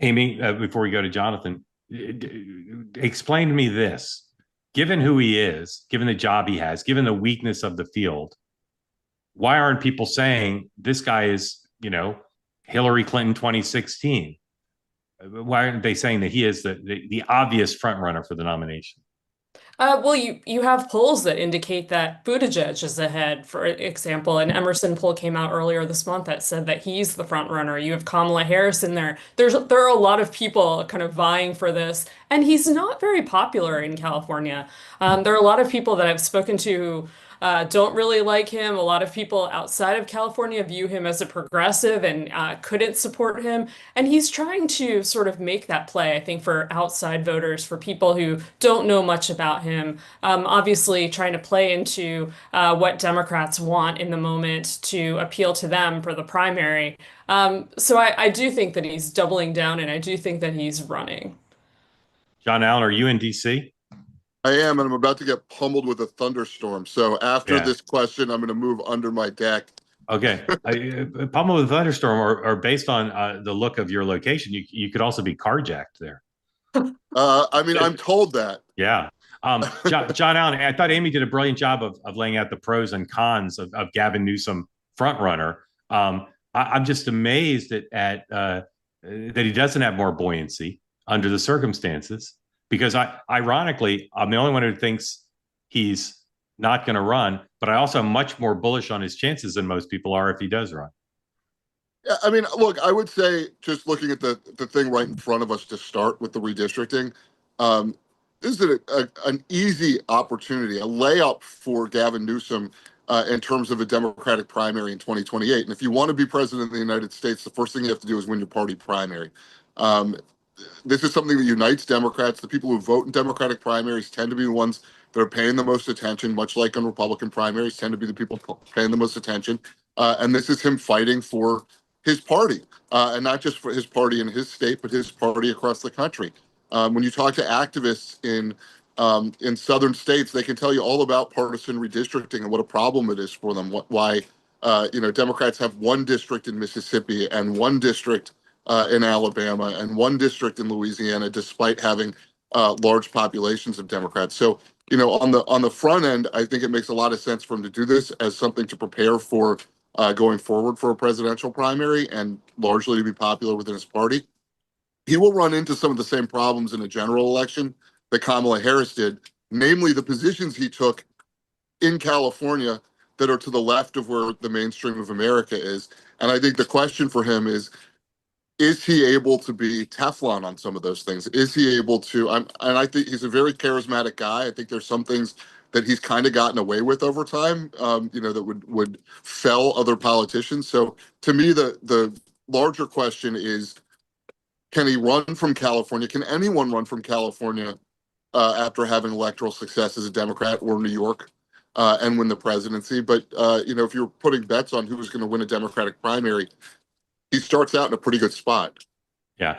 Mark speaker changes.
Speaker 1: Amy, before we go to Jonathan, explain to me this. Given who he is, given the job he has, given the weakness of the field, why aren't people saying this guy is, Hillary Clinton 2016? Why aren't they saying that he is the obvious front runner for the nomination?
Speaker 2: Well, you have polls that indicate that Buttigieg is ahead, for example. An Emerson poll came out earlier this month that said that he's the front runner. You have Kamala Harris in there. There are a lot of people kind of vying for this, and he's not very popular in California. There are a lot of people that I've spoken to don't really like him. A lot of people outside of California view him as a progressive and couldn't support him. And he's trying to sort of make that play, I think, for outside voters, for people who don't know much about him. Obviously, trying to play into what Democrats want in the moment to appeal to them for the primary. So I do think that he's doubling down, and I do think that he's running.
Speaker 1: John Allen, are you in DC?
Speaker 3: I am, and I'm about to get pummeled with a thunderstorm. So after
Speaker 1: Yeah.
Speaker 3: this question, I'm going to move under my deck.
Speaker 1: Okay. Pummel with thunderstorm, or based on the look of your location, you could also be carjacked there.
Speaker 3: I mean, I'm told that.
Speaker 1: Yeah. John Allen, I thought Amy did a brilliant job of laying out the pros and cons of Gavin Newsom front runner. I'm just amazed that he doesn't have more buoyancy under the circumstances, because ironically, I'm the only one who thinks he's not going to run, but I also am much more bullish on his chances than most people are if he does run.
Speaker 3: Yeah, I mean, look, I would say just looking at the thing right in front of us to start with the redistricting, um, this is an easy opportunity, a layup for Gavin Newsom in terms of a Democratic primary in 2028. And if you want to be president of the United States, the first thing you have to do is win your party primary. Um, this is something that unites Democrats. The people who vote in Democratic primaries tend to be the ones that are paying the most attention, much like in Republican primaries, tend to be the people paying the most attention. And this is him fighting for his party, and not just for his party in his state, but his party across the country. When you talk to activists in southern states, they can tell you all about partisan redistricting and what a problem it is for them. Why Democrats have one district in Mississippi and one district in Alabama and one district in Louisiana, despite having large populations of Democrats. So on the front end, I think it makes a lot of sense for him to do this as something to prepare for going forward for a presidential primary and largely to be popular within his party. He will run into some of the same problems in a general election that Kamala Harris did, namely the positions he took in California that are to the left of where the mainstream of America is. And I think the question for him is he able to be Teflon on some of those things? Is he able to? And I think he's a very charismatic guy. I think there's some things that he's kind of gotten away with over time, that would fell other politicians. So to me, the larger question is, can he run from California? Can anyone run from California after having electoral success as a Democrat or New York and win the presidency? But if you're putting bets on who's going to win a Democratic primary, he starts out in a pretty good spot.
Speaker 1: Yeah.